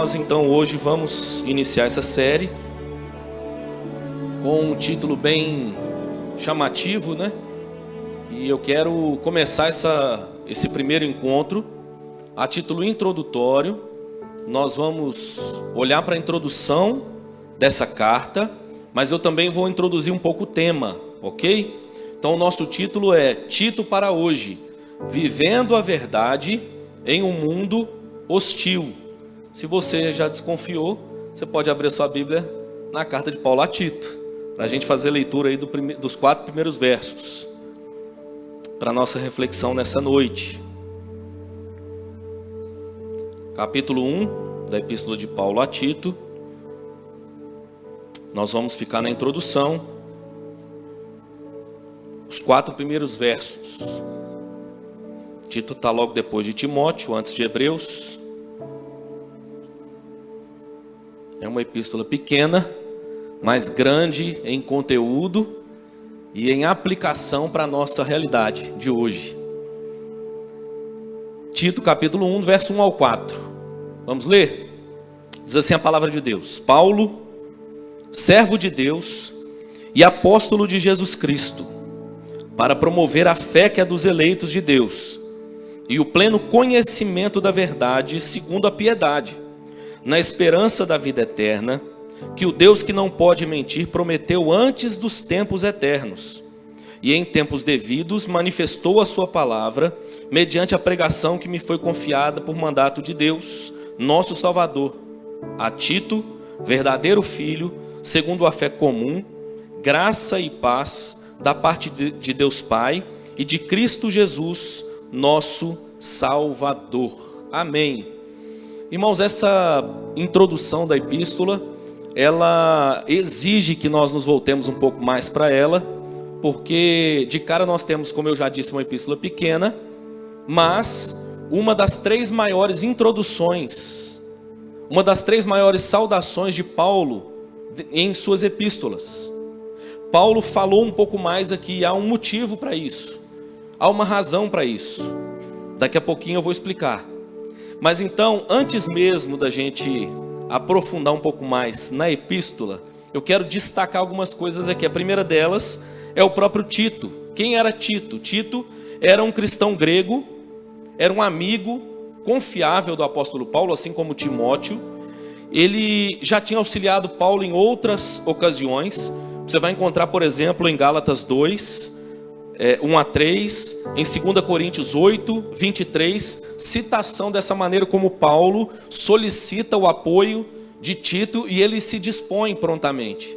nós então hoje vamos iniciar essa série com um título bem chamativo, né? E eu quero começar esse primeiro encontro a título introdutório. Nós vamos olhar para a introdução dessa carta, mas eu também vou introduzir um pouco o tema, ok? Então o nosso título é Tito para hoje, vivendo a verdade em um mundo hostil. Se você já desconfiou, você pode abrir a sua Bíblia na carta de Paulo a Tito, para a gente fazer a leitura aí dos 4 primeiros versos, para a nossa reflexão nessa noite. Capítulo 1 da Epístola de Paulo a Tito. Nós vamos ficar na introdução, os 4 primeiros versos. Tito está logo depois de Timóteo, antes de Hebreus. É uma epístola pequena, mas grande em conteúdo e em aplicação para a nossa realidade de hoje. Tito capítulo 1, verso 1 ao 4. Vamos ler? Diz assim a palavra de Deus: Paulo, servo de Deus e apóstolo de Jesus Cristo, para promover a fé que é dos eleitos de Deus e o pleno conhecimento da verdade segundo a piedade, na esperança da vida eterna, que o Deus que não pode mentir prometeu antes dos tempos eternos, e em tempos devidos manifestou a sua palavra, mediante a pregação que me foi confiada por mandato de Deus, nosso Salvador, a Tito, verdadeiro filho, segundo a fé comum, graça e paz da parte de Deus Pai e de Cristo Jesus, nosso Salvador. Amém. Irmãos, essa introdução da epístola, ela exige que nós nos voltemos um pouco mais para ela, porque de cara nós temos, como eu já disse, uma epístola pequena, mas uma das 3 maiores introduções, uma das 3 maiores saudações de Paulo em suas epístolas. Paulo falou um pouco mais aqui, há um motivo para isso, há uma razão para isso. Daqui a pouquinho eu vou explicar. Mas então, antes mesmo da gente aprofundar um pouco mais na epístola, eu quero destacar algumas coisas aqui. A primeira delas é o próprio Tito. Quem era Tito? Tito era um cristão grego, era um amigo confiável do apóstolo Paulo, assim como Timóteo. Ele já tinha auxiliado Paulo em outras ocasiões. Você vai encontrar, por exemplo, em Gálatas 2, 1 a 3, em 2 Coríntios 8, 23, citação dessa maneira como Paulo solicita o apoio de Tito e ele se dispõe prontamente.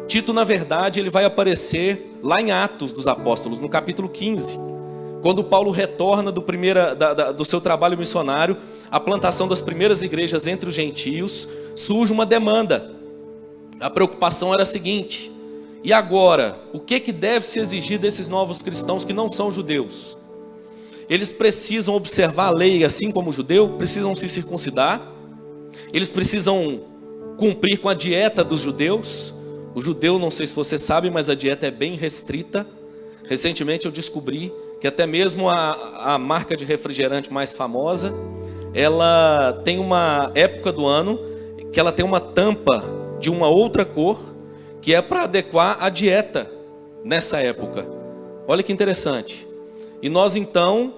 Tito, na verdade, ele vai aparecer lá em Atos dos Apóstolos, no capítulo 15, quando Paulo retorna do seu trabalho missionário, a plantação das primeiras igrejas entre os gentios, surge uma demanda. A preocupação era a seguinte: e agora, o que deve se exigir desses novos cristãos que não são judeus? Eles precisam observar a lei assim como o judeu? Precisam se circuncidar? Eles precisam cumprir com a dieta dos judeus? O judeu, não sei se você sabe, mas a dieta é bem restrita. Recentemente eu descobri que até mesmo a marca de refrigerante mais famosa, ela tem uma época do ano que ela tem uma tampa de uma outra cor, que é para adequar a dieta nessa época. Olha que interessante. E nós então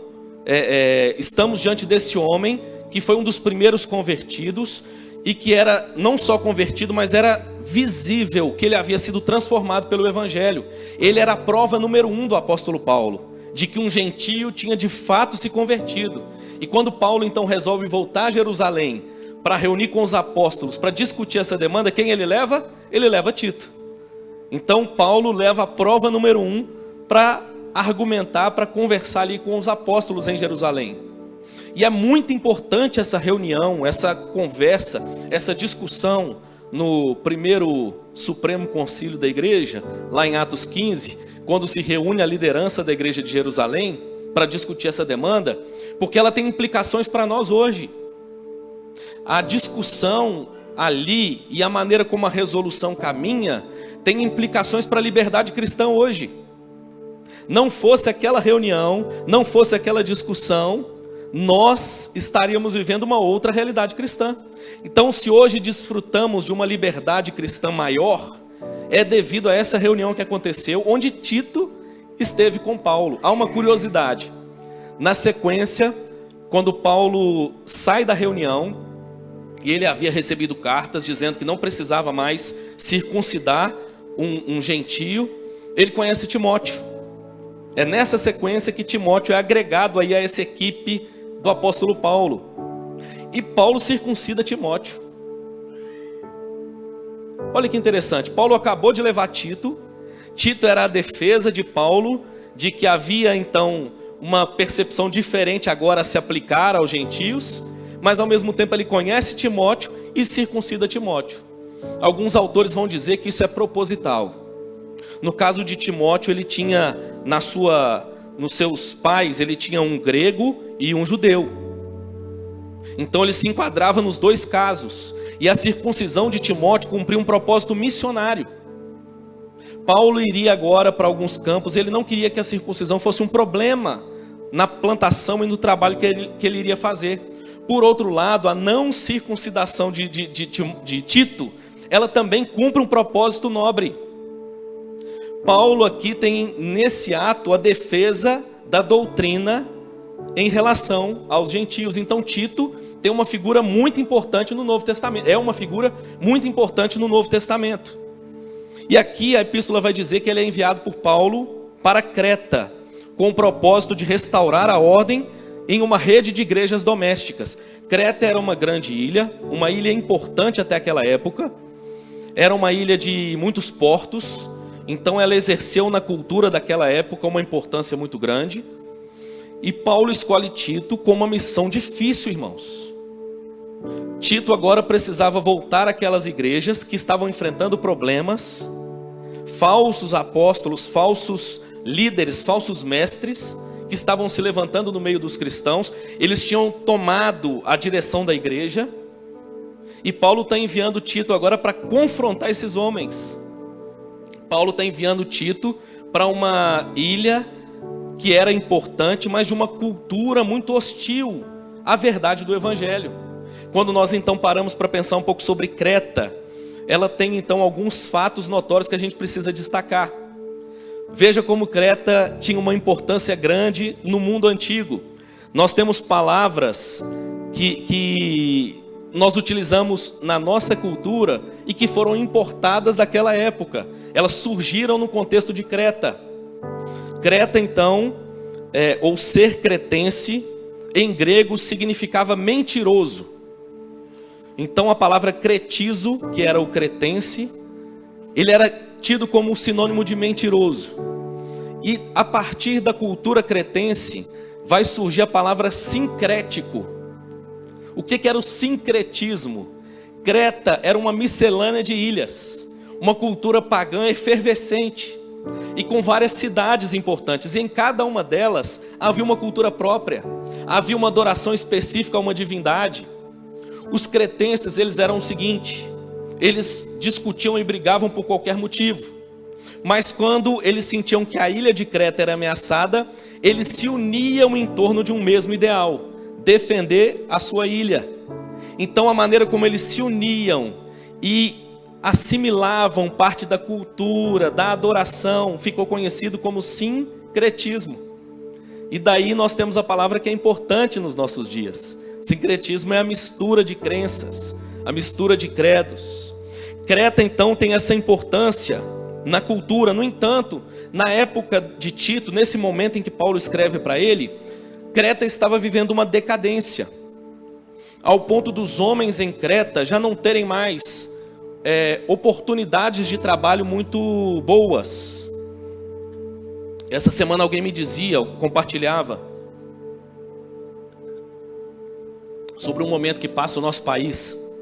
estamos diante desse homem que foi um dos primeiros convertidos e que era não só convertido, mas era visível que ele havia sido transformado pelo Evangelho. Ele era a prova número 1 do apóstolo Paulo, de que um gentio tinha de fato se convertido. E quando Paulo então resolve voltar a Jerusalém para reunir com os apóstolos, para discutir essa demanda, quem ele leva? Ele leva Tito. Então Paulo leva a prova número 1 para argumentar, para conversar ali com os apóstolos em Jerusalém. E é muito importante essa reunião, essa conversa, essa discussão no primeiro Supremo Concílio da Igreja, lá em Atos 15, quando se reúne a liderança da Igreja de Jerusalém para discutir essa demanda, porque ela tem implicações para nós hoje. A discussão ali e a maneira como a resolução caminha tem implicações para a liberdade cristã hoje. Não fosse aquela reunião, não fosse aquela discussão, nós estaríamos vivendo uma outra realidade cristã. Então, se hoje desfrutamos de uma liberdade cristã maior, é devido a essa reunião que aconteceu, onde Tito esteve com Paulo. Há uma curiosidade. Na sequência, quando Paulo sai da reunião, e ele havia recebido cartas dizendo que não precisava mais circuncidar um gentio, ele conhece Timóteo. É nessa sequência que Timóteo é agregado aí a essa equipe do apóstolo Paulo. E Paulo circuncida Timóteo. Olha que interessante, Paulo acabou de levar Tito. Tito era a defesa de Paulo, de que havia então uma percepção diferente agora a se aplicar aos gentios, mas ao mesmo tempo ele conhece Timóteo e circuncida Timóteo. Alguns autores vão dizer que isso é proposital. No caso de Timóteo, ele tinha nos seus pais, ele tinha um grego e um judeu. Então ele se enquadrava nos dois casos. E a circuncisão de Timóteo cumpriu um propósito missionário. Paulo iria agora para alguns campos, ele não queria que a circuncisão fosse um problema na plantação e no trabalho que ele iria fazer. Por outro lado, a não circuncidação de Tito, ela também cumpre um propósito nobre. Paulo aqui tem nesse ato a defesa da doutrina em relação aos gentios. Então Tito tem uma figura muito importante no Novo Testamento. É uma figura muito importante no Novo Testamento. E aqui a epístola vai dizer que ele é enviado por Paulo para Creta, com o propósito de restaurar a ordem em uma rede de igrejas domésticas. Creta era uma grande ilha, uma ilha importante até aquela época. Era uma ilha de muitos portos. Então ela exerceu na cultura daquela época uma importância muito grande. E Paulo escolhe Tito com uma missão difícil, irmãos. Tito agora precisava voltar àquelas igrejas que estavam enfrentando problemas, falsos apóstolos, falsos líderes, falsos mestres, que estavam se levantando no meio dos cristãos. Eles tinham tomado a direção da igreja. E Paulo está enviando Tito agora para confrontar esses homens. Paulo está enviando Tito para uma ilha que era importante, mas de uma cultura muito hostil à verdade do Evangelho. Quando nós então paramos para pensar um pouco sobre Creta, ela tem então alguns fatos notórios que a gente precisa destacar. Veja como Creta tinha uma importância grande no mundo antigo. Nós temos palavras que nós utilizamos na nossa cultura e que foram importadas daquela época. Elas surgiram no contexto de Creta. Creta então, ou ser cretense, em grego significava mentiroso. Então a palavra cretizo, que era o cretense, ele era tido como sinônimo de mentiroso. E a partir da cultura cretense vai surgir a palavra sincrético. O que era o sincretismo? Creta era uma miscelânea de ilhas, uma cultura pagã efervescente e com várias cidades importantes. E em cada uma delas havia uma cultura própria, havia uma adoração específica a uma divindade. Os cretenses, eles eram o seguinte: eles discutiam e brigavam por qualquer motivo, mas quando eles sentiam que a ilha de Creta era ameaçada, eles se uniam em torno de um mesmo ideal: defender a sua ilha. Então a maneira como eles se uniam e assimilavam parte da cultura, da adoração, ficou conhecido como sincretismo. E daí nós temos a palavra que é importante nos nossos dias. Sincretismo é a mistura de crenças, a mistura de credos. Creta então tem essa importância na cultura. No entanto, na época de Tito, nesse momento em que Paulo escreve para ele, Creta estava vivendo uma decadência, ao ponto dos homens em Creta já não terem mais oportunidades de trabalho muito boas. Essa semana alguém me dizia, compartilhava, sobre um momento que passa o nosso país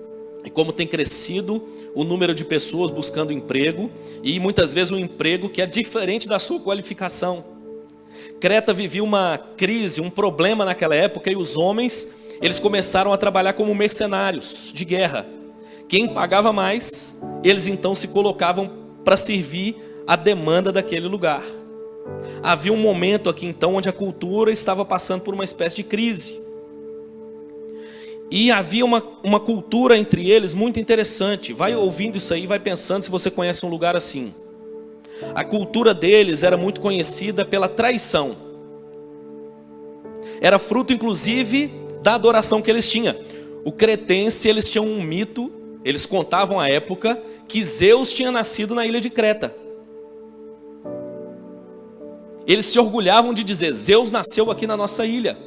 e como tem crescido o número de pessoas buscando emprego, e muitas vezes um emprego que é diferente da sua qualificação. Creta vivia uma crise, um problema naquela época, e os homens, eles começaram a trabalhar como mercenários de guerra. Quem pagava mais, eles então se colocavam para servir a demanda daquele lugar. Havia um momento aqui então onde a cultura estava passando por uma espécie de crise. E havia uma cultura entre eles muito interessante. Vai ouvindo isso aí, vai pensando se você conhece um lugar assim. A cultura deles era muito conhecida pela traição. Era fruto, inclusive, da adoração que eles tinham. O cretense, eles tinham um mito, eles contavam à época, que Zeus tinha nascido na ilha de Creta. Eles se orgulhavam de dizer, Zeus nasceu aqui na nossa ilha.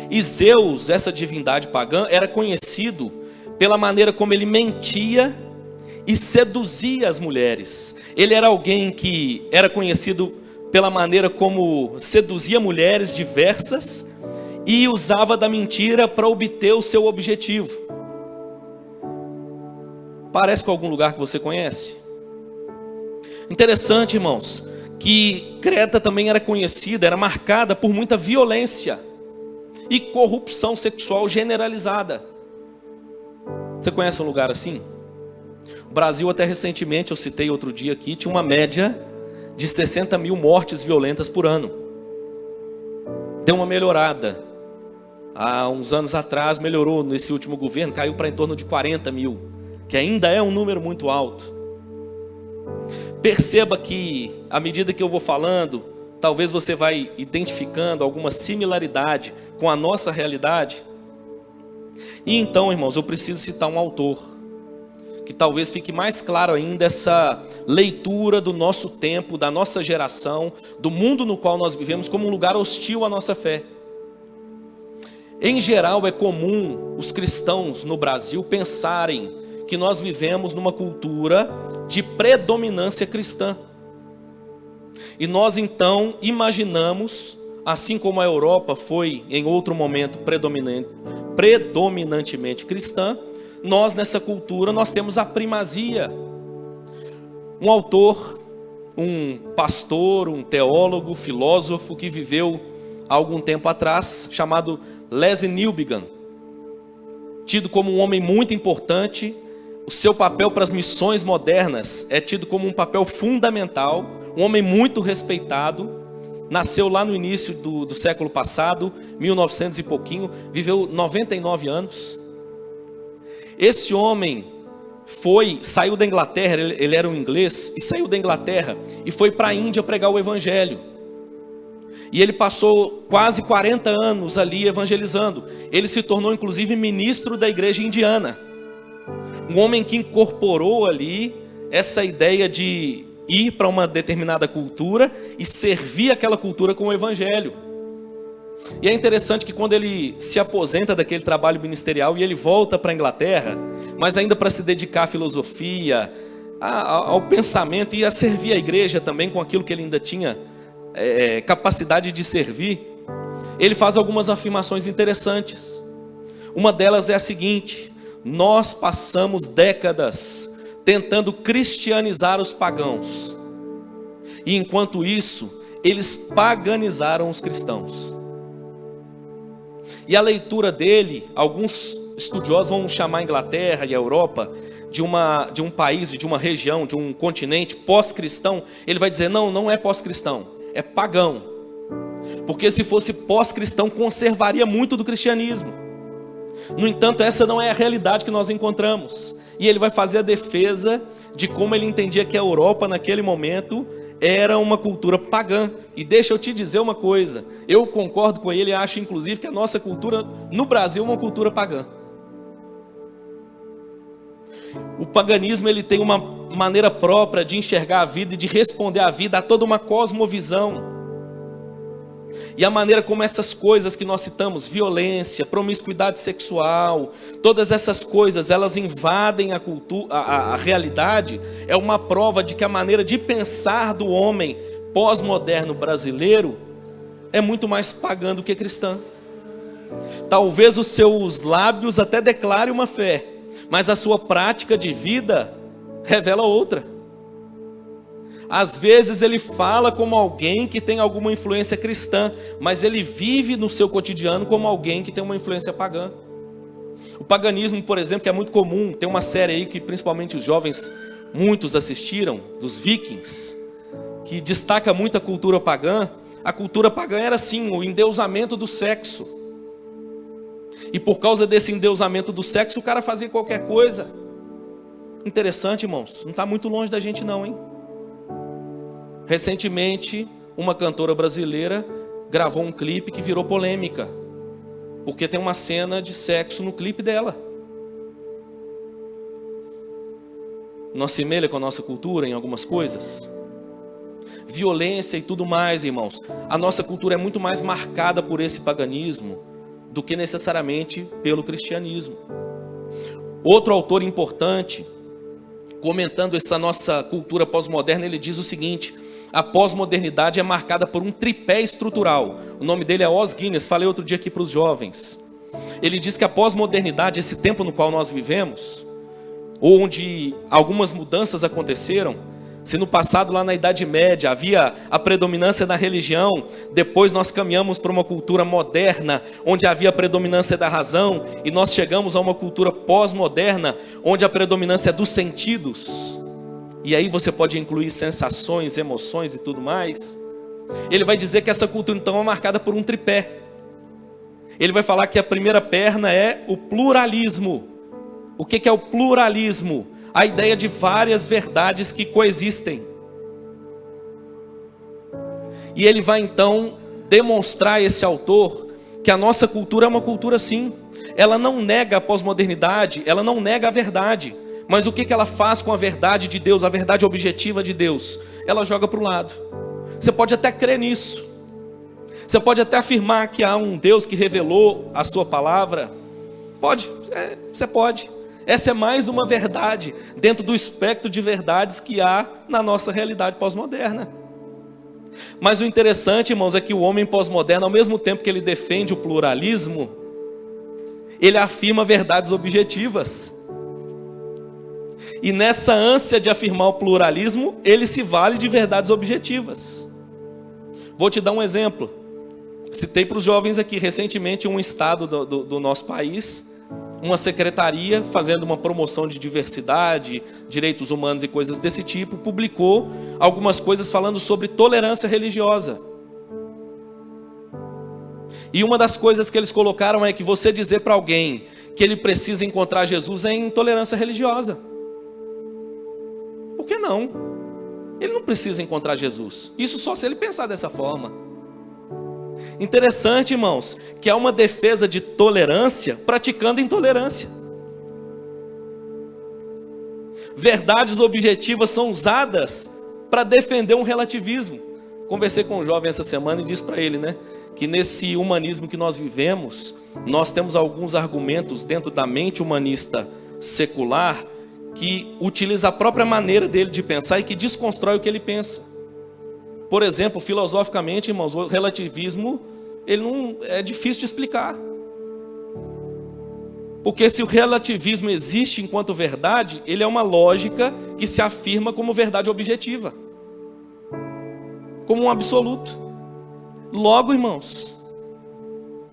E Zeus, essa divindade pagã, era conhecido pela maneira como ele mentia e seduzia as mulheres. Ele era alguém que era conhecido pela maneira como seduzia mulheres diversas e usava da mentira para obter o seu objetivo. Parece com algum lugar que você conhece? Interessante, irmãos, que Creta também era conhecida, era marcada por muita violência e corrupção sexual generalizada. Você conhece um lugar assim? O Brasil, até recentemente, eu citei outro dia aqui, tinha uma média de 60 mil mortes violentas por ano. Deu uma melhorada. Há uns anos atrás melhorou nesse último governo, caiu para em torno de 40 mil, que ainda é um número muito alto. Perceba que, à medida que eu vou falando, talvez você vai identificando alguma similaridade com a nossa realidade. E então, irmãos, eu preciso citar um autor, que talvez fique mais claro ainda essa leitura do nosso tempo, da nossa geração, do mundo no qual nós vivemos como um lugar hostil à nossa fé. Em geral, é comum os cristãos no Brasil pensarem que nós vivemos numa cultura de predominância cristã. E nós então imaginamos, assim como a Europa foi em outro momento predominantemente cristã, nós nessa cultura nós temos a primazia. Um autor, um pastor, um teólogo, filósofo que viveu há algum tempo atrás, chamado Lesslie Newbigin, tido como um homem muito importante. O seu papel para as missões modernas é tido como um papel fundamental, um homem muito respeitado, nasceu lá no início do século passado, 1900 e pouquinho, viveu 99 anos. Esse homem saiu da Inglaterra, ele era um inglês, e saiu da Inglaterra e foi para a Índia pregar o evangelho. E ele passou quase 40 anos ali evangelizando. Ele se tornou inclusive ministro da igreja indiana. Um homem que incorporou ali essa ideia de ir para uma determinada cultura e servir aquela cultura com o evangelho. E é interessante que quando ele se aposenta daquele trabalho ministerial e ele volta para a Inglaterra, mas ainda para se dedicar à filosofia, ao pensamento e a servir a igreja também com aquilo que ele ainda tinha capacidade de servir, ele faz algumas afirmações interessantes. Uma delas é a seguinte: nós passamos décadas tentando cristianizar os pagãos, e enquanto isso, eles paganizaram os cristãos. E a leitura dele, alguns estudiosos vão chamar a Inglaterra e a Europa de um país, de uma região, de um continente pós-cristão. Ele vai dizer, não é pós-cristão, é pagão. Porque se fosse pós-cristão, conservaria muito do cristianismo. No entanto, essa não é a realidade que nós encontramos. E ele vai fazer a defesa de como ele entendia que a Europa, naquele momento, era uma cultura pagã. E deixa eu te dizer uma coisa, eu concordo com ele e acho inclusive que a nossa cultura no Brasil é uma cultura pagã. O paganismo, ele tem uma maneira própria de enxergar a vida e de responder à vida, a toda uma cosmovisão. E a maneira como essas coisas que nós citamos, violência, promiscuidade sexual, todas essas coisas, elas invadem a cultura, a realidade, é uma prova de que a maneira de pensar do homem pós-moderno brasileiro é muito mais pagã do que cristã. Talvez os seus lábios até declarem uma fé, mas a sua prática de vida revela outra. Às vezes ele fala como alguém que tem alguma influência cristã, mas ele vive no seu cotidiano como alguém que tem uma influência pagã. O paganismo, por exemplo, que é muito comum, tem uma série aí que principalmente os jovens, muitos assistiram, dos Vikings, que destaca muito a cultura pagã. A cultura pagã era assim, o endeusamento do sexo. E por causa desse endeusamento do sexo, o cara fazia qualquer coisa. Interessante, irmãos. Não está muito longe da gente não, hein? Recentemente, uma cantora brasileira gravou um clipe que virou polêmica, porque tem uma cena de sexo no clipe dela. Não assemelha com a nossa cultura em algumas coisas? Violência e tudo mais, irmãos. A nossa cultura é muito mais marcada por esse paganismo do que necessariamente pelo cristianismo. Outro autor importante, comentando essa nossa cultura pós-moderna, ele diz o seguinte: a pós-modernidade é marcada por um tripé estrutural. O nome dele é Os Guinness, falei outro dia aqui para os jovens. Ele diz que a pós-modernidade, esse tempo no qual nós vivemos, onde algumas mudanças aconteceram, se no passado, lá na Idade Média, havia a predominância da religião, depois nós caminhamos para uma cultura moderna, onde havia a predominância da razão, e nós chegamos a uma cultura pós-moderna, onde a predominância é dos sentidos. E aí você pode incluir sensações, emoções e tudo mais. Ele vai dizer que essa cultura então é marcada por um tripé. Ele vai falar que a primeira perna é o pluralismo. O que é o pluralismo? A ideia de várias verdades que coexistem. E ele vai então demonstrar, esse autor, que a nossa cultura é uma cultura sim. Ela não nega a pós-modernidade, ela não nega a verdade. Mas o que ela faz com a verdade de Deus, a verdade objetiva de Deus? Ela joga para o lado. Você pode até crer nisso. Você pode até afirmar que há um Deus que revelou a sua palavra. Pode, você pode. Essa é mais uma verdade dentro do espectro de verdades que há na nossa realidade pós-moderna. Mas o interessante, irmãos, é que o homem pós-moderno, ao mesmo tempo que ele defende o pluralismo, ele afirma verdades objetivas. E nessa ânsia de afirmar o pluralismo, ele se vale de verdades objetivas. Vou te dar um exemplo. Citei para os jovens aqui, recentemente, um estado do nosso país, uma secretaria fazendo uma promoção de diversidade, direitos humanos e coisas desse tipo, publicou algumas coisas falando sobre tolerância religiosa. E uma das coisas que eles colocaram é que você dizer para alguém que ele precisa encontrar Jesus é intolerância religiosa. Por que não? Ele não precisa encontrar Jesus. Isso só se ele pensar dessa forma. Interessante, irmãos, que há uma defesa de tolerância praticando intolerância. Verdades objetivas são usadas para defender um relativismo. Conversei com um jovem essa semana e disse para ele, que nesse humanismo que nós vivemos, nós temos alguns argumentos dentro da mente humanista secular que utiliza a própria maneira dele de pensar e que desconstrói o que ele pensa. Por exemplo, filosoficamente, irmãos, o relativismo, ele não é difícil de explicar. Porque se o relativismo existe enquanto verdade, ele é uma lógica que se afirma como verdade objetiva, como um absoluto. Logo, irmãos,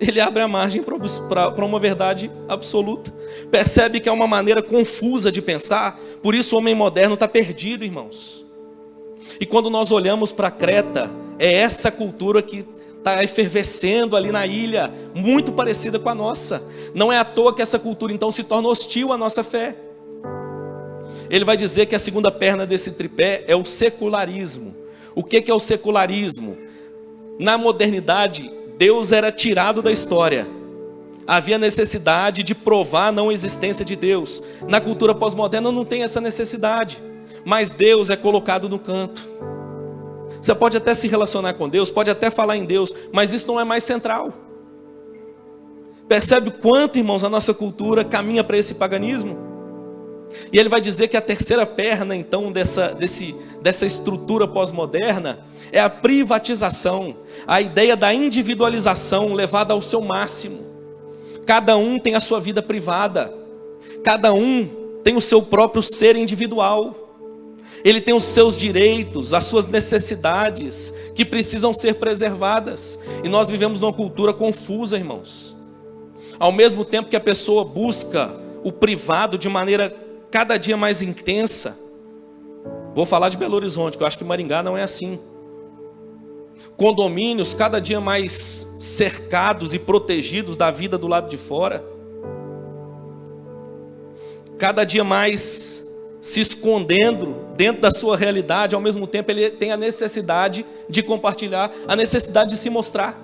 ele abre a margem para uma verdade absoluta. Percebe que é uma maneira confusa de pensar, por isso o homem moderno está perdido, irmãos. E quando nós olhamos para Creta, é essa cultura que está efervescendo ali na ilha, muito parecida com a nossa. Não é à toa que essa cultura então se torna hostil à nossa fé. Ele vai dizer que a segunda perna desse tripé é o secularismo. O que é o secularismo? Na modernidade, Deus era tirado da história. Havia necessidade de provar a não existência de Deus. Na cultura pós-moderna não tem essa necessidade. Mas Deus é colocado no canto. Você pode até se relacionar com Deus, pode até falar em Deus, mas isso não é mais central. Percebe o quanto, irmãos, a nossa cultura caminha para esse paganismo? E ele vai dizer que a terceira perna, então, dessa estrutura pós-moderna é a privatização, a ideia da individualização levada ao seu máximo. Cada um tem a sua vida privada, cada um tem o seu próprio ser individual. Ele tem os seus direitos, as suas necessidades que precisam ser preservadas. E nós vivemos numa cultura confusa, irmãos. Ao mesmo tempo que a pessoa busca o privado de maneira cada dia mais intensa. Vou falar de Belo Horizonte, que eu acho que Maringá não é assim. Condomínios cada dia mais cercados e protegidos da vida do lado de fora. cada dia mais se escondendo dentro da sua realidade, ao mesmo tempo ele tem a necessidade de compartilhar, a necessidade de se mostrar.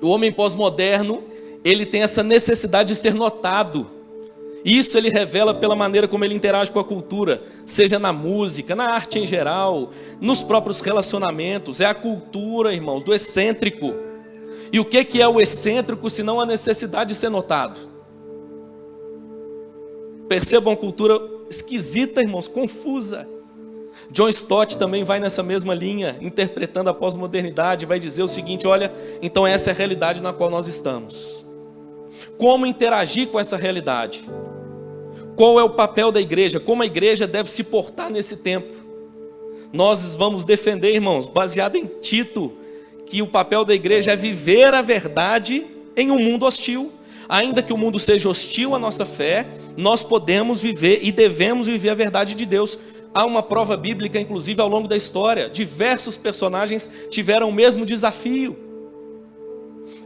O homem pós-moderno, ele tem essa necessidade de ser notado. Isso ele revela pela maneira como ele interage com a cultura, seja na música, na arte em geral, nos próprios relacionamentos. É a cultura, irmãos, do excêntrico. E o que é o excêntrico, senão a necessidade de ser notado? Percebam a cultura esquisita, irmãos, confusa. John Stott também vai nessa mesma linha, interpretando a pós-modernidade, vai dizer o seguinte: olha, então essa é a realidade na qual nós estamos. Como interagir com essa realidade? Qual é o papel da igreja? Como a igreja deve se portar nesse tempo? Nós vamos defender, irmãos, baseado em Tito, que o papel da igreja é viver a verdade em um mundo hostil. Ainda que o mundo seja hostil à nossa fé, nós podemos viver e devemos viver a verdade de Deus. Há uma prova bíblica, inclusive, ao longo da história. Diversos personagens tiveram o mesmo desafio.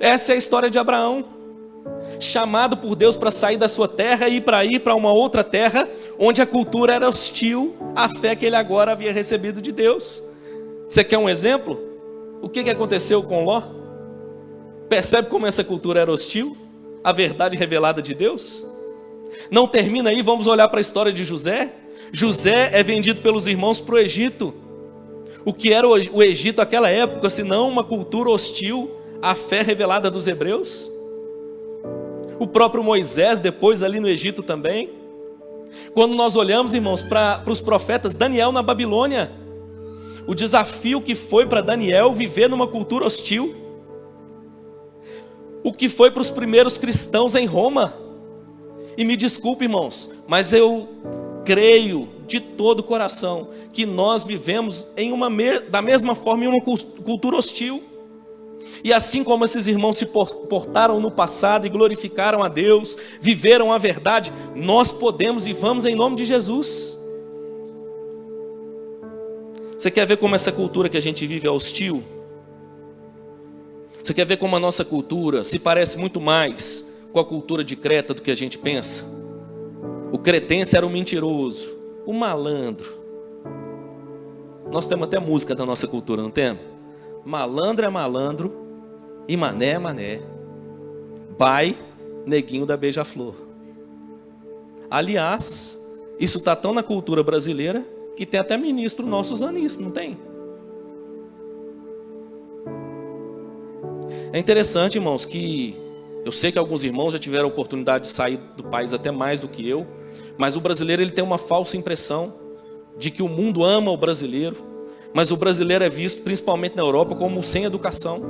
Essa é a história de Abraão, chamado por Deus para sair da sua terra e ir para uma outra terra, onde a cultura era hostil à fé que ele agora havia recebido de Deus. Você quer um exemplo? O que aconteceu com Ló? Percebe como essa cultura era hostil? A verdade revelada de Deus? Não termina aí, vamos olhar para a história de José. José é vendido pelos irmãos para o Egito. O que era o Egito naquela época, senão uma cultura hostil à fé revelada dos hebreus? O próprio Moisés, depois ali no Egito também. Quando nós olhamos, irmãos, para os profetas, Daniel na Babilônia, o desafio que foi para Daniel viver numa cultura hostil. O que foi para os primeiros cristãos em Roma. E me desculpe, irmãos, mas eu creio de todo o coração que nós vivemos da mesma forma em uma cultura hostil. E assim como esses irmãos se portaram no passado e glorificaram a Deus, viveram a verdade, nós podemos e vamos em nome de Jesus. Você quer ver como essa cultura que a gente vive é hostil? Você quer ver como a nossa cultura se parece muito mais com a cultura de Creta do que a gente pensa? O cretense era o mentiroso, o malandro. Nós temos até música da nossa cultura, não temos? Malandro é malandro e mané é mané. Pai, neguinho da beija-flor. Aliás, isso está tão na cultura brasileira que tem até ministro nosso usando isso, não tem? É interessante, irmãos, que eu sei que alguns irmãos já tiveram a oportunidade de sair do país até mais do que eu, mas o brasileiro ele tem uma falsa impressão de que o mundo ama o brasileiro, mas o brasileiro é visto, principalmente na Europa, como sem educação.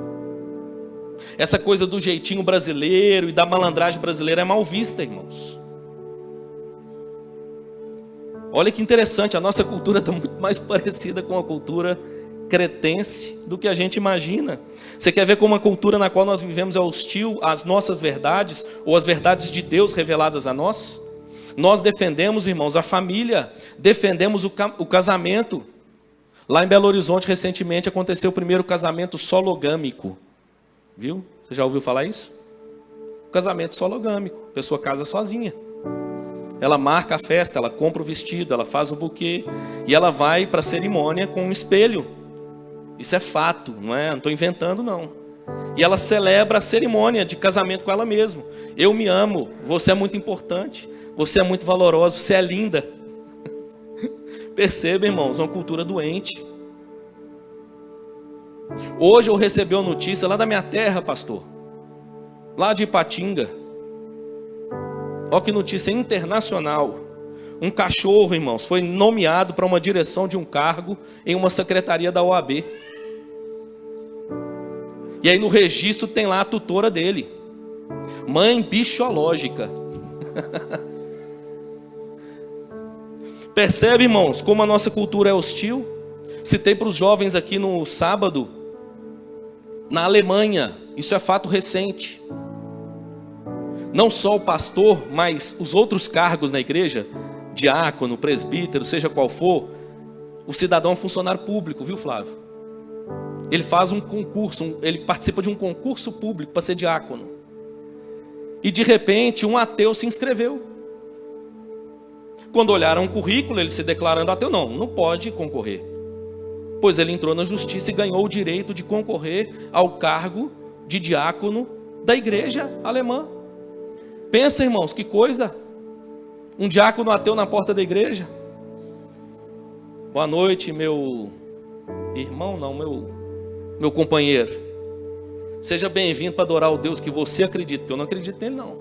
Essa coisa do jeitinho brasileiro e da malandragem brasileira é mal vista, irmãos. Olha que interessante, a nossa cultura está muito mais parecida com a cultura cretense do que a gente imagina. Você quer ver como a cultura na qual nós vivemos é hostil às nossas verdades, ou às verdades de Deus reveladas a nós? Nós defendemos, irmãos, a família, defendemos o casamento. Lá em Belo Horizonte, recentemente, aconteceu o primeiro casamento sologâmico. Viu? Você já ouviu falar isso? Casamento sologâmico, a pessoa casa sozinha. Ela marca a festa, ela compra o vestido, ela faz o buquê, e ela vai para a cerimônia com um espelho. Isso é fato, não estou inventando não. E ela celebra a cerimônia de casamento com ela mesma. Eu me amo, você é muito importante, você é muito valorosa, você é linda. Perceba, irmãos, uma cultura doente. Hoje eu recebi uma notícia lá da minha terra, pastor, lá de Ipatinga. Olha que notícia internacional. Um cachorro, irmãos, foi nomeado para uma direção de um cargo em uma secretaria da OAB. E aí no registro tem lá a tutora dele, mãe biológica. Percebe, irmãos, como a nossa cultura é hostil? Citei para os jovens aqui no sábado, na Alemanha, isso é fato recente. Não só o pastor, mas os outros cargos na igreja, diácono, presbítero, seja qual for, o cidadão é um funcionário público, viu, Flávio? Ele faz um concurso, ele participa de um concurso público para ser diácono. E de repente um ateu se inscreveu. Quando olharam o currículo, ele se declarando ateu, não pode concorrer. Pois ele entrou na justiça e ganhou o direito de concorrer ao cargo de diácono da igreja alemã. Pensa, irmãos, que coisa. Um diácono ateu na porta da igreja. Boa noite, meu irmão, não, meu companheiro. Seja bem-vindo para adorar o Deus que você acredita, porque eu não acredito nele não.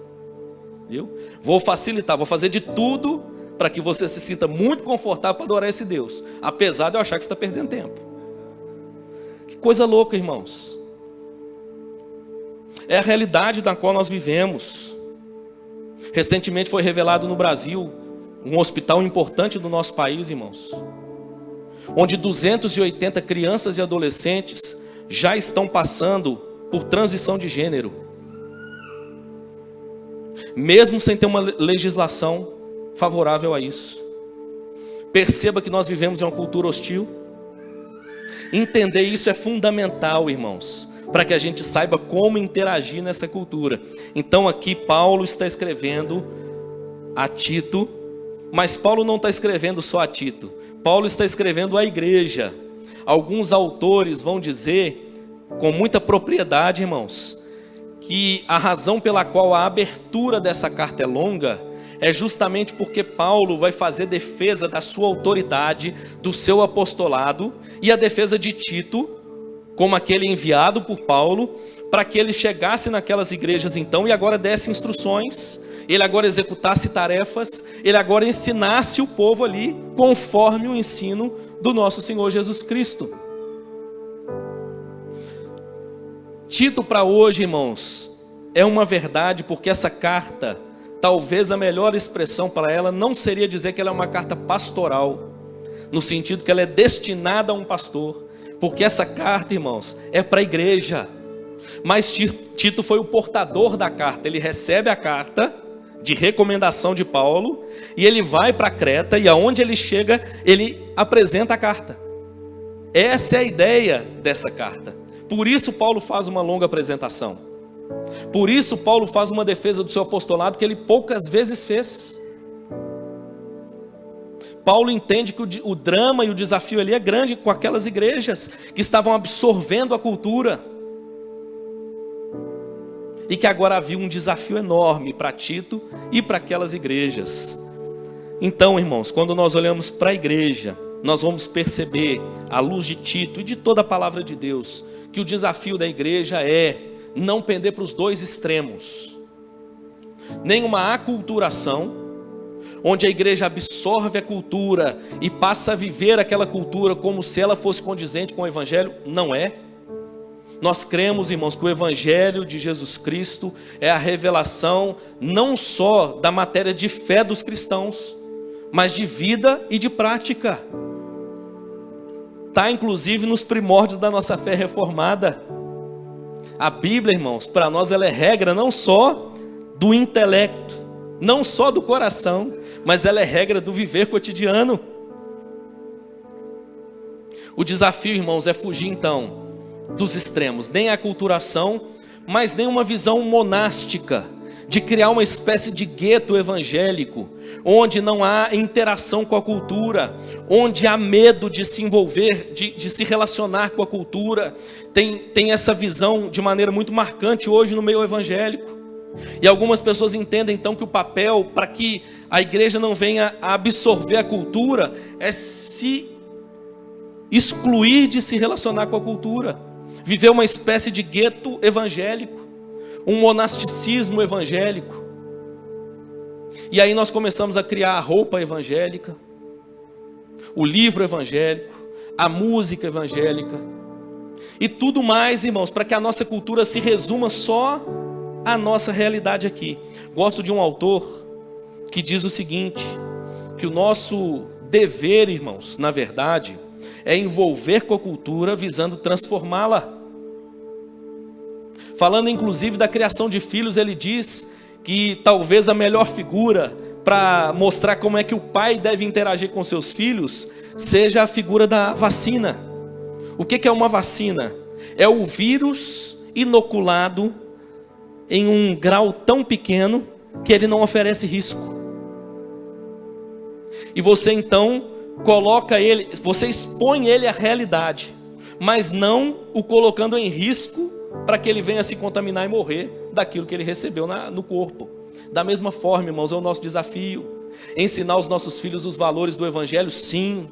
Viu? Vou facilitar, vou fazer de tudo para que você se sinta muito confortável para adorar esse Deus, apesar de eu achar que você está perdendo tempo. Que coisa louca, irmãos. É a realidade da qual nós vivemos. Recentemente foi revelado no Brasil um hospital importante do nosso país, irmãos, onde 280 crianças e adolescentes já estão passando por transição de gênero, mesmo sem ter uma legislação favorável a isso. Perceba que nós vivemos em uma cultura hostil. Entender isso é fundamental, irmãos, para que a gente saiba como interagir nessa cultura. Então aqui Paulo está escrevendo a Tito, mas Paulo não está escrevendo só a Tito. Paulo está escrevendo à igreja. Alguns autores vão dizer, com muita propriedade, irmãos, que a razão pela qual a abertura dessa carta é longa é justamente porque Paulo vai fazer defesa da sua autoridade, do seu apostolado, e a defesa de Tito, como aquele enviado por Paulo, para que ele chegasse naquelas igrejas então e agora desse instruções, ele agora executasse tarefas, ele agora ensinasse o povo ali, conforme o ensino do nosso Senhor Jesus Cristo. Tito para hoje, irmãos, é uma verdade, porque essa carta, talvez a melhor expressão para ela não seria dizer que ela é uma carta pastoral, no sentido que ela é destinada a um pastor, porque essa carta, irmãos, é para a igreja. Mas Tito foi o portador da carta, ele recebe a carta de recomendação de Paulo, e ele vai para Creta, e aonde ele chega, ele apresenta a carta. Essa é a ideia dessa carta. Por isso Paulo faz uma longa apresentação. Por isso Paulo faz uma defesa do seu apostolado que ele poucas vezes fez. Paulo entende que o drama e o desafio ali é grande com aquelas igrejas que estavam absorvendo a cultura. E que agora havia um desafio enorme para Tito e para aquelas igrejas. Então, irmãos, quando nós olhamos para a igreja, nós vamos perceber, à luz de Tito e de toda a palavra de Deus, que o desafio da igreja é não pender para os dois extremos. Nem uma aculturação, onde a igreja absorve a cultura e passa a viver aquela cultura como se ela fosse condizente com o evangelho. Não é. Nós cremos, irmãos, que o evangelho de Jesus Cristo é a revelação não só da matéria de fé dos cristãos, mas de vida e de prática. Está inclusive nos primórdios da nossa fé reformada. A Bíblia, irmãos, para nós ela é regra não só do intelecto, não só do coração, mas ela é regra do viver cotidiano. O desafio, irmãos, é fugir então dos extremos, nem a aculturação, mas nem uma visão monástica, de criar uma espécie de gueto evangélico, onde não há interação com a cultura, onde há medo de se envolver, de se relacionar com a cultura. Tem essa visão de maneira muito marcante hoje no meio evangélico. E algumas pessoas entendem então que o papel para que a igreja não venha a absorver a cultura é se excluir de se relacionar com a cultura, viver uma espécie de gueto evangélico, um monasticismo evangélico. E aí nós começamos a criar a roupa evangélica, o livro evangélico, a música evangélica e tudo mais, irmãos, para que a nossa cultura se resuma só à nossa realidade aqui. Gosto de um autor que diz o seguinte, que o nosso dever, irmãos, na verdade, é envolver com a cultura visando transformá-la. Falando inclusive da criação de filhos, ele diz que talvez a melhor figura para mostrar como é que o pai deve interagir com seus filhos seja a figura da vacina. O que é uma vacina? É o vírus inoculado em um grau tão pequeno que ele não oferece risco. E você então coloca ele, você expõe ele à realidade, mas não o colocando em risco para que ele venha se contaminar e morrer daquilo que ele recebeu no corpo. Da mesma forma, irmãos, é o nosso desafio. Ensinar aos nossos filhos os valores do Evangelho, sim,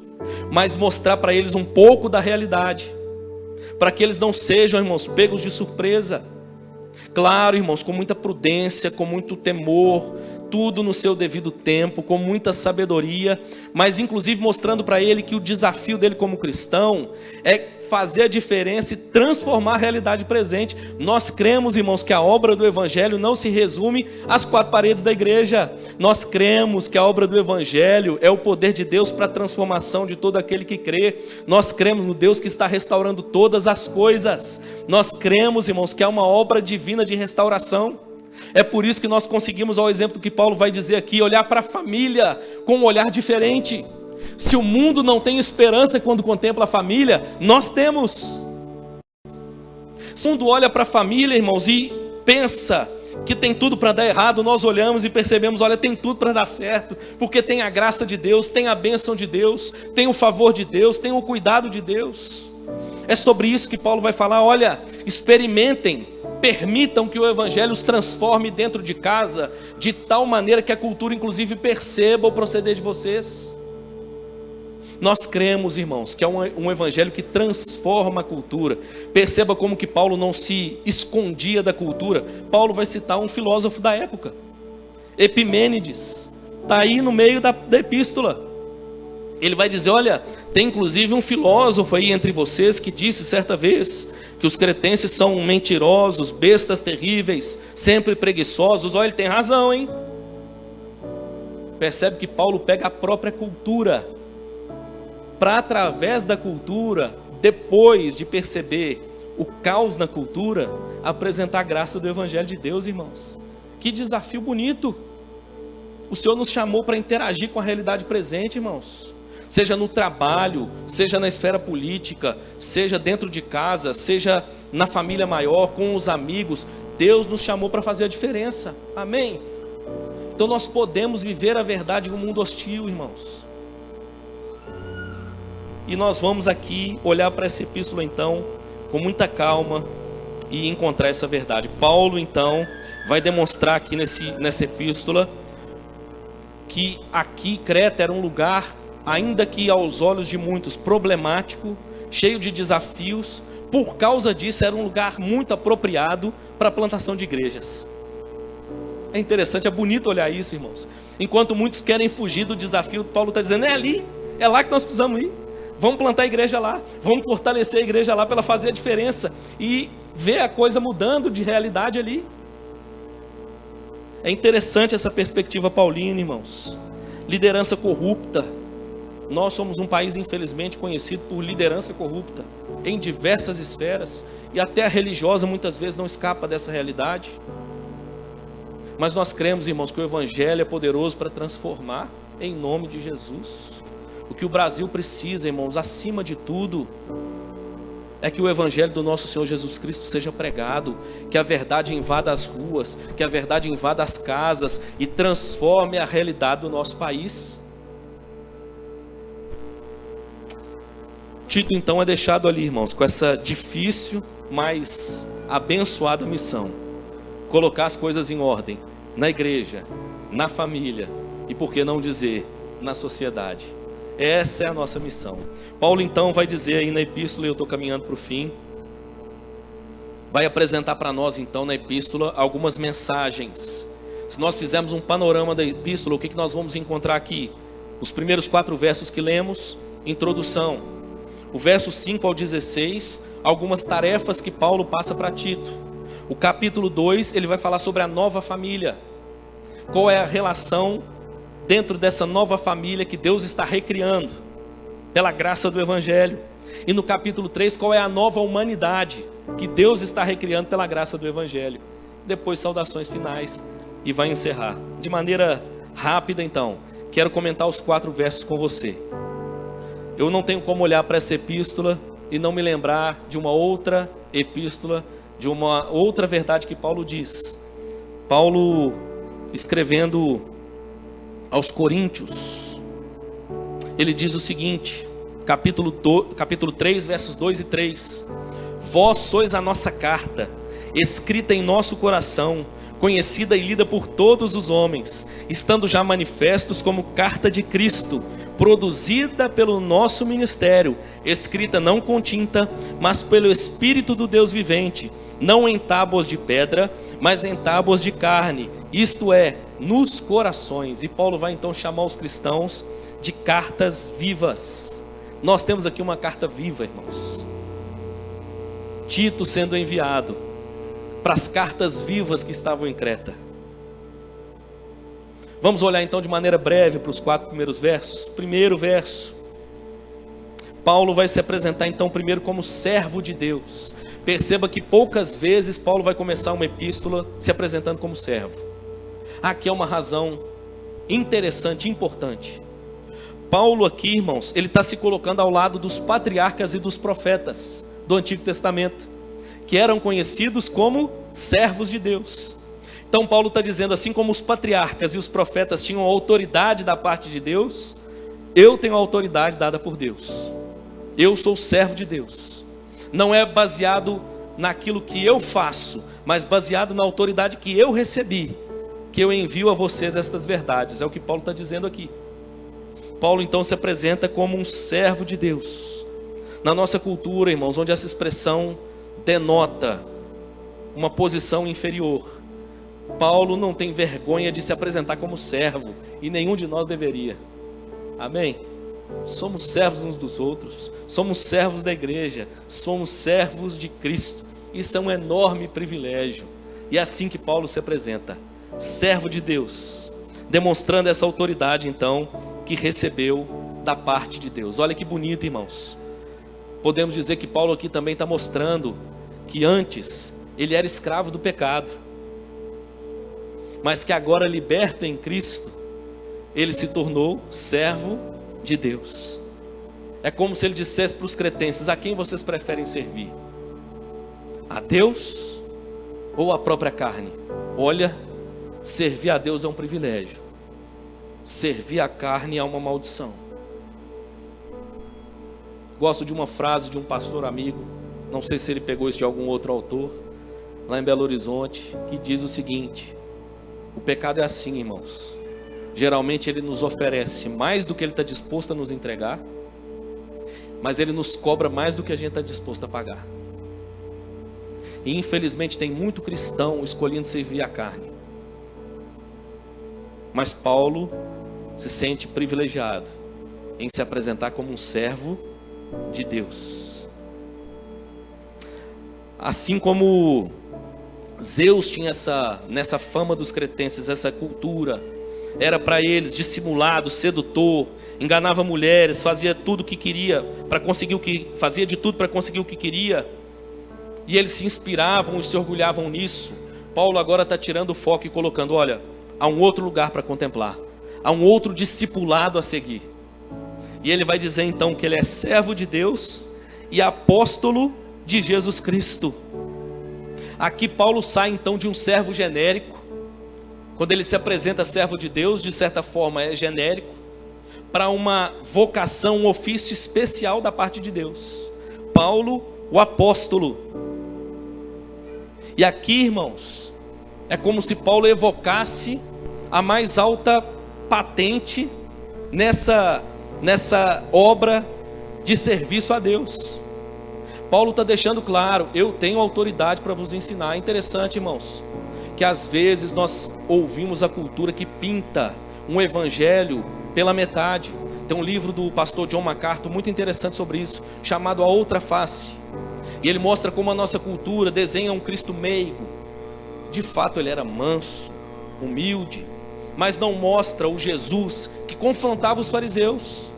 mas mostrar para eles um pouco da realidade, para que eles não sejam, irmãos, pegos de surpresa. Claro, irmãos, com muita prudência, com muito temor, tudo no seu devido tempo, com muita sabedoria, mas inclusive mostrando para ele que o desafio dele como cristão é fazer a diferença e transformar a realidade presente. Nós cremos, irmãos, que a obra do Evangelho não se resume às quatro paredes da igreja. Nós cremos que a obra do Evangelho é o poder de Deus para a transformação de todo aquele que crê. Nós cremos no Deus que está restaurando todas as coisas. Nós cremos, irmãos, que é uma obra divina de restauração. É por isso que nós conseguimos, ao exemplo que Paulo vai dizer aqui, olhar para a família com um olhar diferente. Se o mundo não tem esperança quando contempla a família, nós temos. Se o mundo olha para a família, irmãos, e pensa que tem tudo para dar errado, nós olhamos e percebemos, olha, tem tudo para dar certo, porque tem a graça de Deus, tem a bênção de Deus, tem o favor de Deus, tem o cuidado de Deus. É sobre isso que Paulo vai falar, olha, experimentem, permitam que o Evangelho os transforme dentro de casa, de tal maneira que a cultura inclusive perceba o proceder de vocês. Nós cremos, irmãos, que é um evangelho que transforma a cultura. Perceba como que Paulo não se escondia da cultura. Paulo vai citar um filósofo da época, Epimênides, está aí no meio da epístola. Ele vai dizer, olha, tem inclusive um filósofo aí entre vocês que disse certa vez que os cretenses são mentirosos, bestas terríveis, sempre preguiçosos. Olha, ele tem razão, hein? Percebe que Paulo pega a própria cultura, para através da cultura, depois de perceber o caos na cultura, apresentar a graça do Evangelho de Deus, irmãos. Que desafio bonito! O Senhor nos chamou para interagir com a realidade presente, irmãos. Seja no trabalho, seja na esfera política, seja dentro de casa, seja na família maior, com os amigos. Deus nos chamou para fazer a diferença. Amém? Então nós podemos viver a verdade em um mundo hostil, irmãos. E nós vamos aqui olhar para essa epístola então, com muita calma e encontrar essa verdade. Paulo então vai demonstrar aqui nessa epístola que aqui Creta era um lugar, ainda que aos olhos de muitos, problemático, cheio de desafios. Por causa disso era um lugar muito apropriado para a plantação de igrejas. É interessante, é bonito olhar isso, irmãos. Enquanto muitos querem fugir do desafio, Paulo está dizendo, é ali, é lá que nós precisamos ir. Vamos plantar a igreja lá, vamos fortalecer a igreja lá para ela fazer a diferença e ver a coisa mudando de realidade ali. É interessante essa perspectiva paulina, irmãos. Liderança corrupta. Nós somos um país, infelizmente, conhecido por liderança corrupta em diversas esferas, e até a religiosa muitas vezes não escapa dessa realidade. Mas nós cremos, irmãos, que o Evangelho é poderoso para transformar em nome de Jesus. O que o Brasil precisa, irmãos, acima de tudo, é que o Evangelho do nosso Senhor Jesus Cristo seja pregado, que a verdade invada as ruas, que a verdade invada as casas e transforme a realidade do nosso país. Tito então é deixado ali, irmãos, com essa difícil, mas abençoada missão: colocar as coisas em ordem na igreja, na família e, por que não dizer, na sociedade. Essa é a nossa missão. Paulo então vai dizer aí na epístola, e eu estou caminhando para o fim, vai apresentar para nós então na epístola algumas mensagens. Se nós fizermos um panorama da epístola, o que nós vamos encontrar aqui? Os primeiros 4 versos que lemos, introdução. O verso 5 ao 16, algumas tarefas que Paulo passa para Tito. O capítulo 2, ele vai falar sobre a nova família. Qual é a relação dentro dessa nova família que Deus está recriando pela graça do Evangelho. E no capítulo 3, qual é a nova humanidade que Deus está recriando pela graça do Evangelho. Depois, saudações finais e vai encerrar. De maneira rápida então, quero comentar os 4 versos com você. Eu não tenho como olhar para essa epístola e não me lembrar de uma outra epístola, de uma outra verdade que Paulo diz. Paulo, escrevendo aos Coríntios, ele diz o seguinte, capítulo 3, versos 2 e 3: Vós sois a nossa carta, escrita em nosso coração, conhecida e lida por todos os homens, estando já manifestos como carta de Cristo, produzida pelo nosso ministério, escrita não com tinta, mas pelo Espírito do Deus vivente, não em tábuas de pedra, mas em tábuas de carne, isto é, nos corações. E Paulo vai então chamar os cristãos de cartas vivas. Nós temos aqui uma carta viva, irmãos. Tito sendo enviado para as cartas vivas que estavam em Creta. Vamos olhar então de maneira breve para os 4 primeiros versos. Primeiro verso, Paulo vai se apresentar então primeiro como servo de Deus. Perceba que poucas vezes Paulo vai começar uma epístola se apresentando como servo. Aqui é uma razão interessante, importante. Paulo aqui, irmãos, ele está se colocando ao lado dos patriarcas e dos profetas do Antigo Testamento, que eram conhecidos como servos de Deus. Então Paulo está dizendo, assim como os patriarcas e os profetas tinham autoridade da parte de Deus, eu tenho a autoridade dada por Deus. Eu sou servo de Deus. Não é baseado naquilo que eu faço, mas baseado na autoridade que eu recebi, que eu envio a vocês estas verdades. É o que Paulo está dizendo aqui. Paulo então se apresenta como um servo de Deus. Na nossa cultura, irmãos, onde essa expressão denota uma posição inferior, Paulo não tem vergonha de se apresentar como servo, e nenhum de nós deveria. Amém? Somos servos uns dos outros, somos servos da igreja, somos servos de Cristo. Isso é um enorme privilégio. E é assim que Paulo se apresenta, servo de Deus, demonstrando essa autoridade então que recebeu da parte de Deus. Olha que bonito, irmãos. Podemos dizer que Paulo aqui também está mostrando que antes ele era escravo do pecado, mas que agora, liberto em Cristo, ele se tornou servo de Deus. É como se ele dissesse para os cretenses: a quem vocês preferem servir? A Deus ou a própria carne? Olha, servir a Deus é um privilégio, servir a carne é uma maldição. Gosto de uma frase de um pastor amigo, não sei se ele pegou isso de algum outro autor, lá em Belo Horizonte, que diz o seguinte: o pecado é assim, irmãos. Geralmente ele nos oferece mais do que ele está disposto a nos entregar, mas ele nos cobra mais do que a gente está disposto a pagar. E infelizmente tem muito cristão escolhendo servir a carne. Mas Paulo se sente privilegiado em se apresentar como um servo de Deus. Assim como Zeus tinha nessa fama dos cretenses, essa cultura, era para eles dissimulado, sedutor, enganava mulheres, fazia tudo o que queria para conseguir fazia de tudo para conseguir o que queria, e eles se inspiravam e se orgulhavam nisso. Paulo agora está tirando o foco e colocando: olha, há um outro lugar para contemplar, há um outro discipulado a seguir. E ele vai dizer então que ele é servo de Deus e apóstolo de Jesus Cristo. Aqui Paulo sai então de um servo genérico. Quando ele se apresenta servo de Deus, de certa forma é genérico, para uma vocação, um ofício especial da parte de Deus. Paulo, o apóstolo. E aqui, irmãos, é como se Paulo evocasse a mais alta patente nessa obra de serviço a Deus. Paulo está deixando claro: eu tenho autoridade para vos ensinar. É interessante, irmãos, que às vezes nós ouvimos a cultura que pinta um evangelho pela metade. Tem um livro do pastor John MacArthur muito interessante sobre isso, chamado A Outra Face. E ele mostra como a nossa cultura desenha um Cristo meigo. De fato ele era manso, humilde, mas não mostra o Jesus que confrontava os fariseus,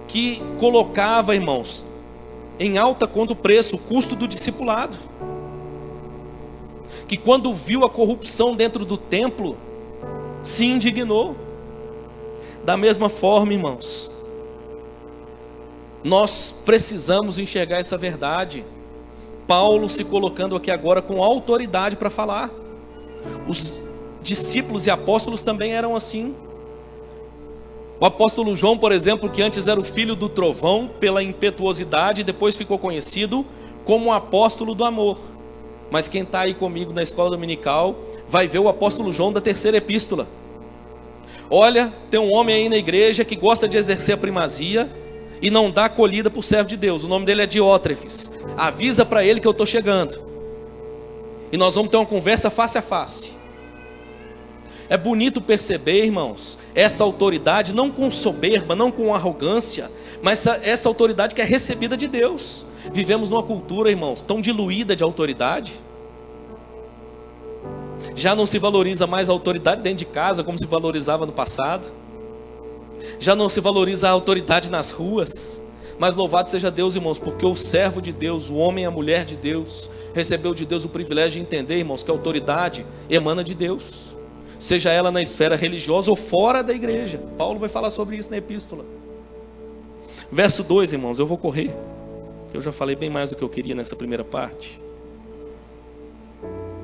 que colocava, irmãos, em alta conta o preço, o custo do discipulado, que quando viu a corrupção dentro do templo, se indignou. Da mesma forma, irmãos, nós precisamos enxergar essa verdade, Paulo se colocando aqui agora com autoridade para falar. Os discípulos e apóstolos também eram assim. O apóstolo João, por exemplo, que antes era o filho do trovão pela impetuosidade, depois ficou conhecido como o apóstolo do amor. Mas quem está aí comigo na escola dominical vai ver o apóstolo João da terceira epístola. Olha, tem um homem aí na igreja que gosta de exercer a primazia e não dá acolhida para o servo de Deus. O nome dele é Diótrefes. Avisa para ele que eu estou chegando. E nós vamos ter uma conversa face a face. É bonito perceber, irmãos, essa autoridade, não com soberba, não com arrogância, mas essa autoridade que é recebida de Deus. Vivemos numa cultura, irmãos, tão diluída de autoridade. Já não se valoriza mais a autoridade dentro de casa como se valorizava no passado. Já não se valoriza a autoridade nas ruas. Mas louvado seja Deus, irmãos, porque o servo de Deus, o homem e a mulher de Deus, recebeu de Deus o privilégio de entender, irmãos, que a autoridade emana de Deus, seja ela na esfera religiosa ou fora da igreja. Paulo vai falar sobre isso na epístola. Verso 2, irmãos, eu vou correr. Eu já falei bem mais do que eu queria nessa primeira parte.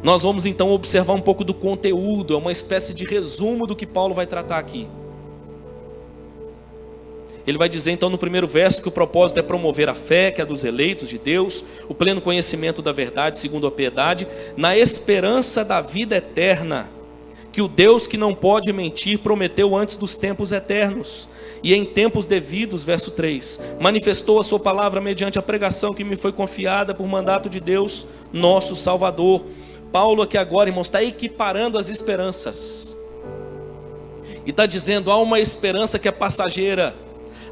Nós vamos então observar um pouco do conteúdo, é uma espécie de resumo do que Paulo vai tratar aqui. Ele vai dizer então no primeiro verso que o propósito é promover a fé, que é dos eleitos de Deus, o pleno conhecimento da verdade segundo a piedade, na esperança da vida eterna, que o Deus que não pode mentir prometeu antes dos tempos eternos, e em tempos devidos, verso 3, manifestou a sua palavra mediante a pregação que me foi confiada por mandato de Deus, nosso Salvador. Paulo aqui agora, irmãos, está equiparando as esperanças. E está dizendo, há uma esperança que é passageira,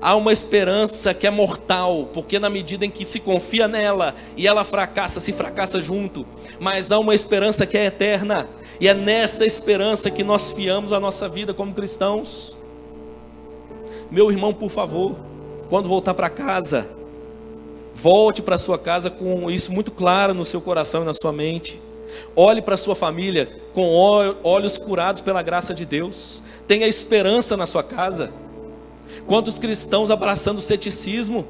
há uma esperança que é mortal, porque na medida em que se confia nela, e ela fracassa, se fracassa junto. Mas há uma esperança que é eterna, e é nessa esperança que nós fiamos a nossa vida como cristãos. Meu irmão, por favor, quando voltar para casa, volte para sua casa com isso muito claro no seu coração e na sua mente. Olhe para a sua família com olhos curados pela graça de Deus. Tenha esperança na sua casa. Quantos cristãos abraçando o ceticismo,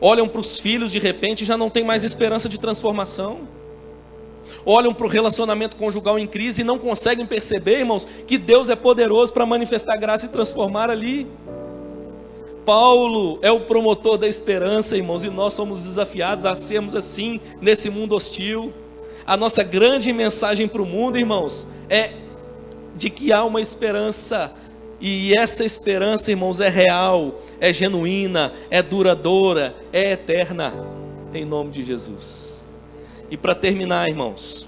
olham para os filhos de repente e já não tem mais esperança de transformação. Olham para o relacionamento conjugal em crise e não conseguem perceber, irmãos, que Deus é poderoso para manifestar graça e transformar ali. Paulo é o promotor da esperança, irmãos, e nós somos desafiados a sermos assim nesse mundo hostil. A nossa grande mensagem para o mundo, irmãos, é de que há uma esperança, e essa esperança, irmãos, é real, é genuína, é duradoura, é eterna, em nome de Jesus. E para terminar, irmãos,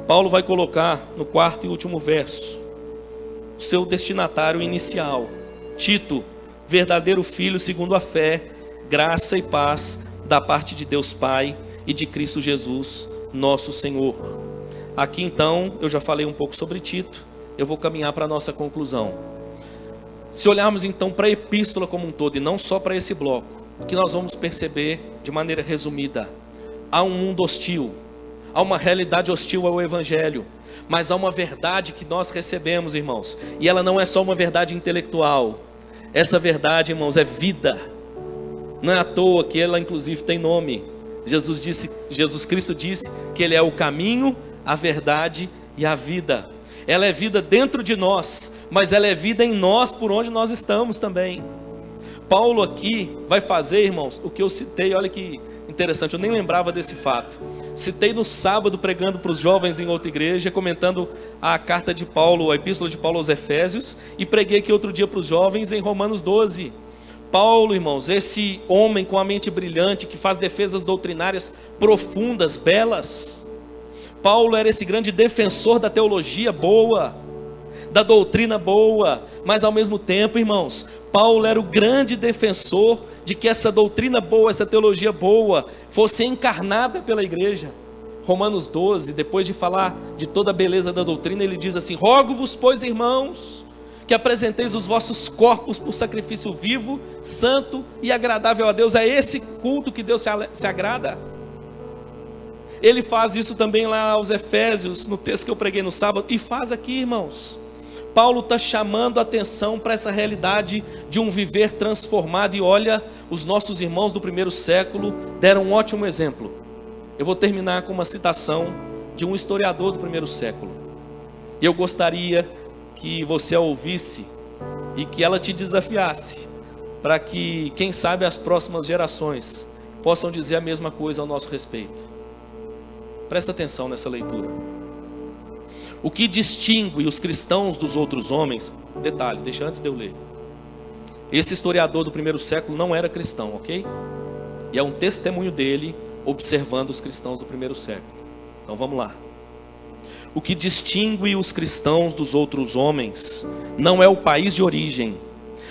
Paulo vai colocar no quarto e último verso o seu destinatário inicial, Tito, verdadeiro filho segundo a fé, graça e paz da parte de Deus Pai e de Cristo Jesus, nosso Senhor. Aqui então, eu já falei um pouco sobre Tito, eu vou caminhar para a nossa conclusão. Se olharmos então para a epístola como um todo, e não só para esse bloco, o que nós vamos perceber de maneira resumida? Há um mundo hostil, há uma realidade hostil ao Evangelho, mas há uma verdade que nós recebemos, irmãos, e ela não é só uma verdade intelectual. Essa verdade, irmãos, é vida. Não é à toa que ela inclusive tem nome. Jesus Cristo disse que Ele é o caminho, a verdade e a vida. Ela é vida dentro de nós, mas ela é vida em nós por onde nós estamos também. Paulo aqui vai fazer, irmãos, o que eu citei, olha que interessante, eu nem lembrava desse fato. Citei no sábado pregando para os jovens em outra igreja, comentando a carta de Paulo, a epístola de Paulo aos Efésios, e preguei aqui outro dia para os jovens em Romanos 12. Paulo, irmãos, esse homem com a mente brilhante, que faz defesas doutrinárias profundas, belas. Paulo era esse grande defensor da teologia boa, da doutrina boa, mas ao mesmo tempo, irmãos, Paulo era o grande defensor de que essa doutrina boa, essa teologia boa, fosse encarnada pela igreja. Romanos 12, depois de falar de toda a beleza da doutrina, ele diz assim: rogo-vos, pois, irmãos, que apresenteis os vossos corpos por sacrifício vivo, santo e agradável a Deus. É esse culto que Deus se agrada. Ele faz isso também lá aos Efésios, no texto que eu preguei no sábado, e faz aqui, irmãos. Paulo está chamando a atenção para essa realidade de um viver transformado. E olha, os nossos irmãos do primeiro século deram um ótimo exemplo. eu vou terminar com uma citação de um historiador do primeiro século. E eu gostaria que você a ouvisse e que ela te desafiasse, para que, quem sabe, as próximas gerações possam dizer a mesma coisa ao nosso respeito. Presta atenção nessa leitura. O que distingue os cristãos dos outros homens, detalhe, deixa antes de eu ler. Esse historiador do primeiro século não era cristão, ok? E é um testemunho dele observando os cristãos do primeiro século. Então vamos lá. O que distingue os cristãos dos outros homens não é o país de origem,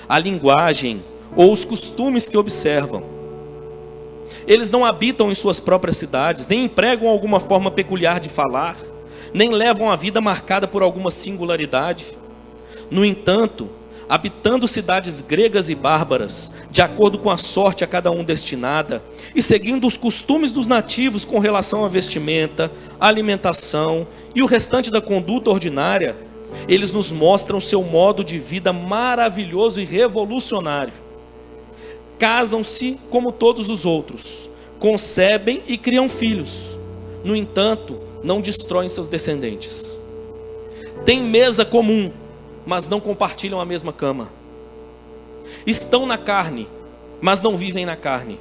a linguagem ou os costumes que observam. Eles não habitam em suas próprias cidades, nem empregam alguma forma peculiar de falar, nem levam a vida marcada por alguma singularidade. No entanto, habitando cidades gregas e bárbaras, de acordo com a sorte a cada um destinada, e seguindo os costumes dos nativos com relação à vestimenta, alimentação e o restante da conduta ordinária, eles nos mostram seu modo de vida maravilhoso e revolucionário. Casam-se como todos os outros, concebem e criam filhos. No entanto, não destroem seus descendentes. Têm mesa comum, mas não compartilham a mesma cama. Estão na carne, mas não vivem na carne.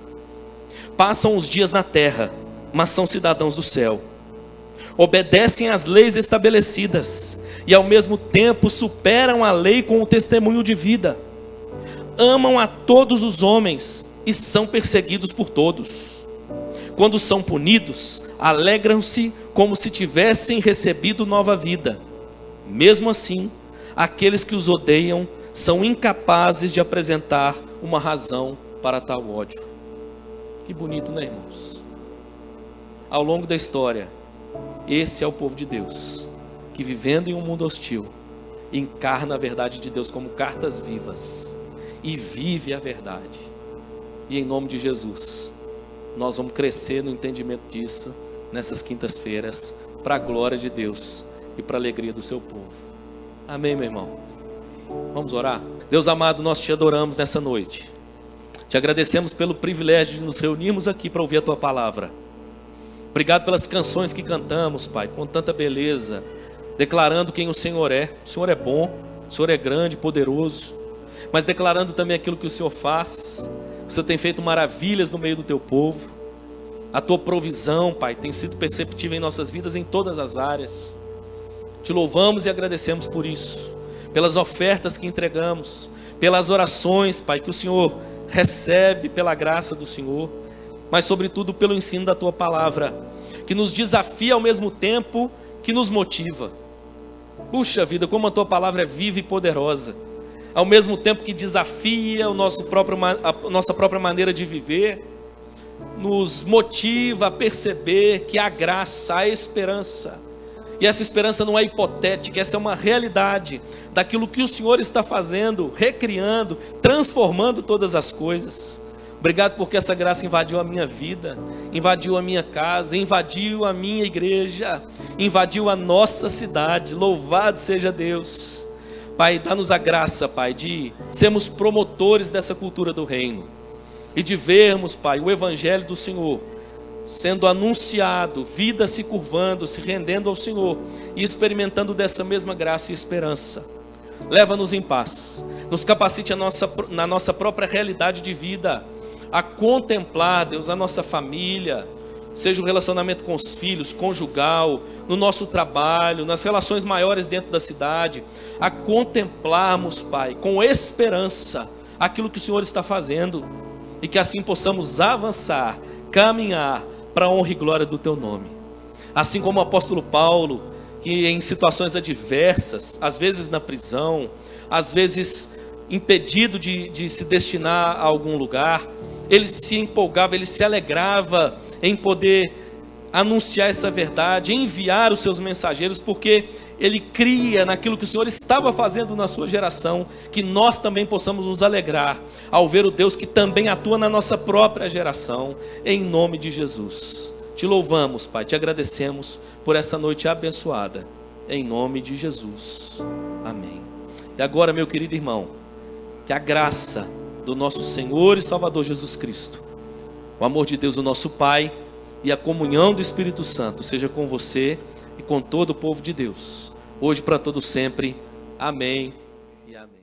Passam os dias na terra, mas são cidadãos do céu. Obedecem às leis estabelecidas e ao mesmo tempo superam a lei com o testemunho de vida. Amam a todos os homens e são perseguidos por todos. Quando são punidos, alegram-se como se tivessem recebido nova vida. Mesmo assim, aqueles que os odeiam são incapazes de apresentar uma razão para tal ódio. Que bonito, né, irmãos? Ao longo da história, esse é o povo de Deus, que vivendo em um mundo hostil, encarna a verdade de Deus como cartas vivas e vive a verdade. E em nome de Jesus, nós vamos crescer no entendimento disso nessas quintas-feiras, para a glória de Deus e para a alegria do seu povo. Amém, meu irmão? Vamos orar? Deus amado, nós te adoramos nessa noite. Te agradecemos pelo privilégio de nos reunirmos aqui para ouvir a tua palavra. Obrigado pelas canções que cantamos, Pai, com tanta beleza, declarando quem o Senhor é. O Senhor é bom, o Senhor é grande, poderoso, mas declarando também aquilo que o Senhor faz. O Senhor tem feito maravilhas no meio do teu povo. A tua provisão, Pai, tem sido perceptível em nossas vidas em todas as áreas. Te louvamos e agradecemos por isso, pelas ofertas que entregamos, pelas orações, Pai, que o Senhor recebe pela graça do Senhor, mas sobretudo pelo ensino da tua palavra, que nos desafia ao mesmo tempo que nos motiva. Puxa vida, como a tua palavra é viva e poderosa, ao mesmo tempo que desafia a nossa própria maneira de viver, nos motiva a perceber que há graça, há esperança. E essa esperança não é hipotética, essa é uma realidade daquilo que o Senhor está fazendo, recriando, transformando todas as coisas. Obrigado porque essa graça invadiu a minha vida, invadiu a minha casa, invadiu a minha igreja, invadiu a nossa cidade. Louvado seja Deus. Pai, dá-nos a graça, Pai, de sermos promotores dessa cultura do reino e de vermos, Pai, o evangelho do Senhor sendo anunciado, vida se curvando, se rendendo ao Senhor e experimentando dessa mesma graça e esperança. Leva-nos em paz, nos capacite na nossa própria realidade de vida, a contemplar, Deus, a nossa família, seja o relacionamento com os filhos, conjugal, no nosso trabalho, nas relações maiores dentro da cidade, a contemplarmos, Pai, com esperança, aquilo que o Senhor está fazendo, e que assim possamos avançar, caminhar para a honra e glória do Teu nome. Assim como o apóstolo Paulo, que em situações adversas, às vezes na prisão, às vezes impedido de se destinar a algum lugar, ele se empolgava, ele se alegrava em poder anunciar essa verdade, enviar os seus mensageiros, porque ele cria naquilo que o Senhor estava fazendo na sua geração, que nós também possamos nos alegrar ao ver o Deus que também atua na nossa própria geração, em nome de Jesus. Te louvamos, Pai, te agradecemos por essa noite abençoada, em nome de Jesus, amém. E agora, meu querido irmão, que a graça do nosso Senhor e Salvador Jesus Cristo, o amor de Deus, o nosso Pai, e a comunhão do Espírito Santo seja com você e com todo o povo de Deus, hoje para todo sempre. Amém e amém.